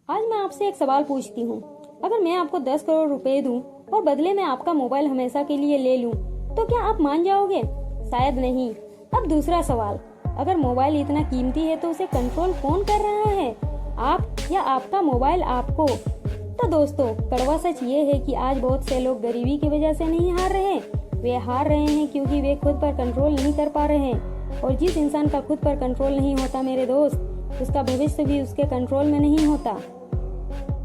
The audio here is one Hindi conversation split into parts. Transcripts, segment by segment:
आज मैं आपसे एक सवाल पूछती हूँ। अगर मैं आपको 10 करोड़ रुपए दूं और बदले में आपका मोबाइल हमेशा के लिए ले लूं, तो क्या आप मान जाओगे? शायद नहीं। अब दूसरा सवाल, अगर मोबाइल इतना कीमती है तो उसे कंट्रोल कौन कर रहा है, आप या आपका मोबाइल आपको? तो दोस्तों, कड़वा सच ये है कि आज बहुत से लोग गरीबी की वजह से नहीं हार रहे, वे हार रहे हैं क्योंकि वे खुद पर कंट्रोल नहीं कर पा रहे हैं। और जिस इंसान का खुद पर कंट्रोल नहीं होता मेरे दोस्त, उसका भविष्य भी उसके कंट्रोल में नहीं होता।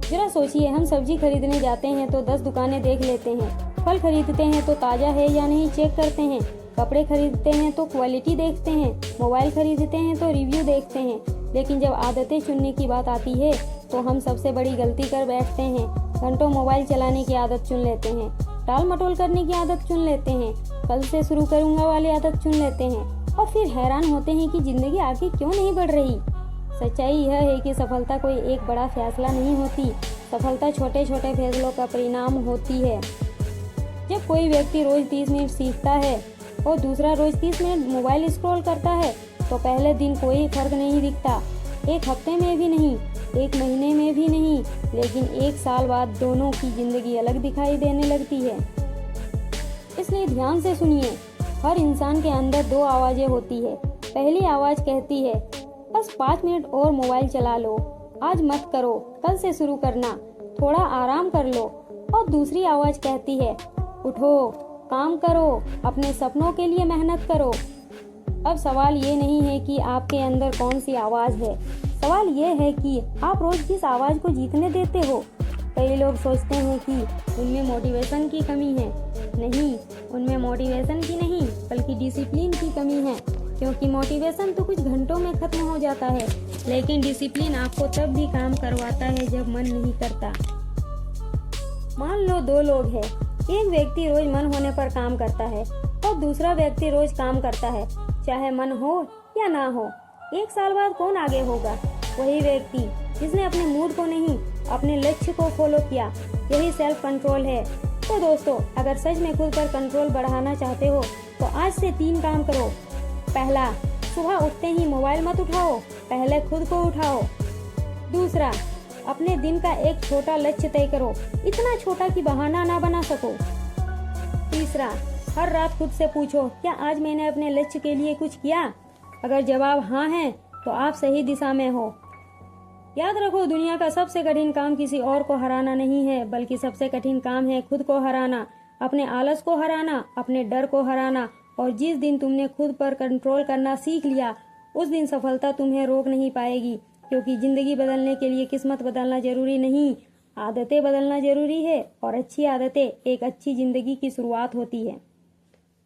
जरा सोचिए, हम सब्जी खरीदने जाते हैं तो 10 दुकानें देख लेते हैं, फल खरीदते हैं तो ताज़ा है या नहीं चेक करते हैं, कपड़े खरीदते हैं तो क्वालिटी देखते हैं, मोबाइल खरीदते हैं तो रिव्यू देखते हैं। लेकिन जब आदतें चुनने की बात आती है तो हम सबसे बड़ी गलती कर बैठते हैं। घंटों मोबाइल चलाने की आदत चुन लेते हैं, टाल मटोल करने की आदत चुन लेते हैं, कल से शुरू करूंगा वाली आदत चुन लेते हैं और फिर हैरान होते हैं कि जिंदगी आगे क्यों नहीं बढ़ रही। सच्चाई यह है कि सफलता कोई एक बड़ा फैसला नहीं होती, सफलता छोटे छोटे फैसलों का परिणाम होती है। जब कोई व्यक्ति रोज 30 मिनट सीखता है और दूसरा रोज 30 मिनट मोबाइल स्क्रॉल करता है तो पहले दिन कोई फर्क नहीं दिखता, एक हफ्ते में भी नहीं, एक महीने में भी नहीं, लेकिन एक साल बाद दोनों की जिंदगी अलग दिखाई देने लगती है। इसलिए ध्यान से सुनिए, हर इंसान के अंदर 2 आवाजें होती है। पहली आवाज कहती है बस 5 मिनट और मोबाइल चला लो, आज मत करो, कल से शुरू करना, थोड़ा आराम कर लो। और दूसरी आवाज कहती है उठो, काम करो, अपने सपनों के लिए मेहनत करो। अब सवाल ये नहीं है कि आपके अंदर कौन सी आवाज है, सवाल ये है कि आप रोज किस आवाज को जीतने देते हो। कई लोग सोचते हैं कि उनमें मोटिवेशन की कमी है। नहीं, उनमें मोटिवेशन की नहीं बल्कि डिसिप्लिन की कमी है, क्योंकि मोटिवेशन तो कुछ घंटों में खत्म हो जाता है, लेकिन डिसिप्लिन आपको तब भी काम करवाता है जब मन नहीं करता। मान लो 2 लोग हैं, एक व्यक्ति रोज मन होने पर काम करता है और दूसरा व्यक्ति रोज काम करता है, चाहे मन हो या ना हो। 1 साल बाद कौन आगे होगा? वही व्यक्ति जिसने अपने मूड को नहीं, अपने लक्ष्य को फॉलो किया। यही सेल्फ कंट्रोल है। तो दोस्तों, अगर सच में खुद पर कंट्रोल बढ़ाना चाहते हो तो आज से 3 काम करो। पहला, सुबह उठते ही मोबाइल मत उठाओ, पहले खुद को उठाओ। दूसरा, अपने दिन का एक छोटा लक्ष्य तय करो, इतना छोटा कि बहाना ना बना सको। तीसरा, हर रात खुद से पूछो, क्या आज मैंने अपने लक्ष्य के लिए कुछ किया? अगर जवाब हाँ है तो आप सही दिशा में हो। याद रखो, दुनिया का सबसे कठिन काम किसी और को हराना नहीं है, बल्कि सबसे कठिन काम है खुद को हराना, अपने आलस को हराना, अपने डर को हराना। और जिस दिन तुमने खुद पर कंट्रोल करना सीख लिया, उस दिन सफलता तुम्हें रोक नहीं पाएगी, क्योंकि जिंदगी बदलने के लिए किस्मत बदलना जरूरी नहीं, आदतें बदलना जरूरी है। और अच्छी आदतें एक अच्छी जिंदगी की शुरुआत होती है।